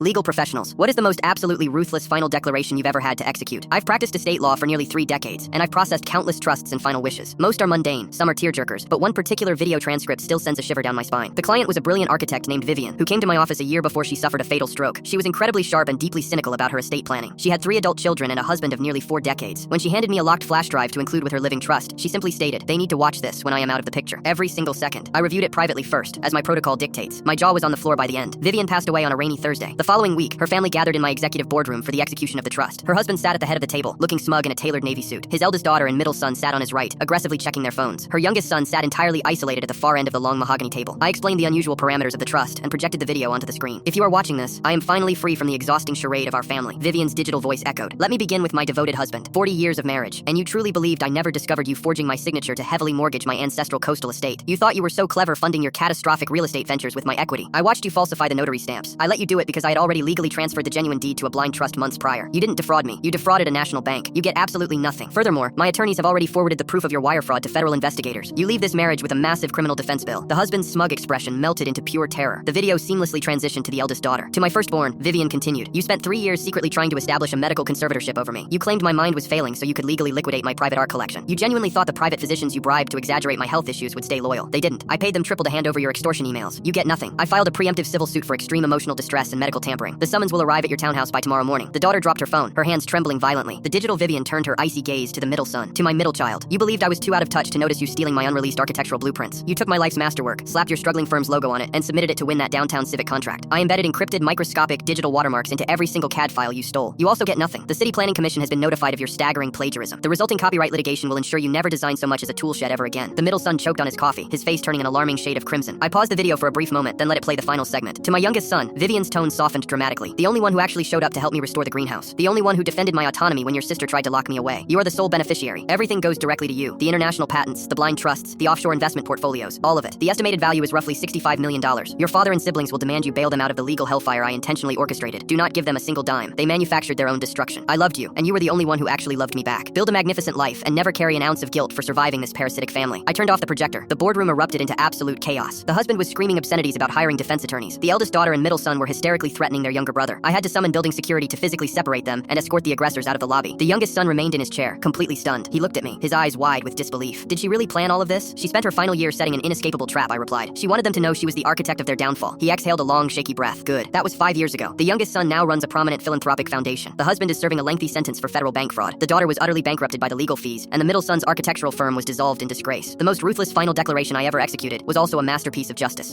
Legal professionals, what is the most absolutely ruthless final declaration you've ever had to execute? I've practiced estate law for nearly 3 decades, and I've processed countless trusts and final wishes. Most are mundane, some are tearjerkers, but one particular video transcript still sends a shiver down my spine. The client was a brilliant architect named Vivian, who came to my office a year before she suffered a fatal stroke. She was incredibly sharp and deeply cynical about her estate planning. She had 3 adult children and a husband of nearly 4 decades. When she handed me a locked flash drive to include with her living trust, she simply stated, "They need to watch this when I am out of the picture." Every single second. I reviewed it privately first, as my protocol dictates. My jaw was on the floor by the end. Vivian passed away on a rainy Thursday. The following week, her family gathered in my executive boardroom for the execution of the trust. Her husband sat at the head of the table, looking smug in a tailored navy suit. His eldest daughter and middle son sat on his right, aggressively checking their phones. Her youngest son sat entirely isolated at the far end of the long mahogany table. I explained the unusual parameters of the trust and projected the video onto the screen. "If you are watching this, I am finally free from the exhausting charade of our family," Vivian's digital voice echoed. "Let me begin with my devoted husband. 40 years of marriage, and you truly believed I never discovered you forging my signature to heavily mortgage my ancestral coastal estate. You thought you were so clever funding your catastrophic real estate ventures with my equity. I watched you falsify the notary stamps. I let you do it because I had already legally transferred the genuine deed to a blind trust months prior. You didn't defraud me. You defrauded a national bank. You get absolutely nothing. Furthermore, my attorneys have already forwarded the proof of your wire fraud to federal investigators. You leave this marriage with a massive criminal defense bill." The husband's smug expression melted into pure terror. The video seamlessly transitioned to the eldest daughter. "To my firstborn," Vivian continued, "you spent 3 years secretly trying to establish a medical conservatorship over me. You claimed my mind was failing so you could legally liquidate my private art collection. You genuinely thought the private physicians you bribed to exaggerate my health issues would stay loyal. They didn't. I paid them triple to hand over your extortion emails. You get nothing. I filed a preemptive civil suit for extreme emotional distress and medical tampering. The summons will arrive at your townhouse by tomorrow morning." The daughter dropped her phone, her hands trembling violently. The digital Vivian turned her icy gaze to the middle son. "To my middle child, you believed I was too out of touch to notice you stealing my unreleased architectural blueprints. You took my life's masterwork, slapped your struggling firm's logo on it, and submitted it to win that downtown civic contract. I embedded encrypted microscopic digital watermarks into every single CAD file you stole. You also get nothing. The City Planning Commission has been notified of your staggering plagiarism. The resulting copyright litigation will ensure you never design so much as a tool shed ever again." The middle son choked on his coffee, his face turning an alarming shade of crimson. I paused the video for a brief moment, then let it play the final segment. "To my youngest son," Vivian's tone softened dramatically, "the only one who actually showed up to help me restore the greenhouse. The only one who defended my autonomy when your sister tried to lock me away. You are the sole beneficiary. Everything goes directly to you. The international patents, the blind trusts, the offshore investment portfolios, all of it. The estimated value is roughly $65 million. Your father and siblings will demand you bail them out of the legal hellfire I intentionally orchestrated. Do not give them a single dime. They manufactured their own destruction. I loved you, and you were the only one who actually loved me back. Build a magnificent life and never carry an ounce of guilt for surviving this parasitic family." I turned off the projector. The boardroom erupted into absolute chaos. The husband was screaming obscenities about hiring defense attorneys. The eldest daughter and middle son were hysterically threatening their younger brother. I had to summon building security to physically separate them and escort the aggressors out of the lobby. The youngest son remained in his chair, completely stunned. He looked at me, his eyes wide with disbelief. "Did she really plan all of this?" "She spent her final year setting an inescapable trap," I replied. "She wanted them to know she was the architect of their downfall." He exhaled a long, shaky breath. "Good. That was 5 years ago. The youngest son now runs a prominent philanthropic foundation. The husband is serving a lengthy sentence for federal bank fraud. The daughter was utterly bankrupted by the legal fees, and the middle son's architectural firm was dissolved in disgrace. The most ruthless final declaration I ever executed was also a masterpiece of justice."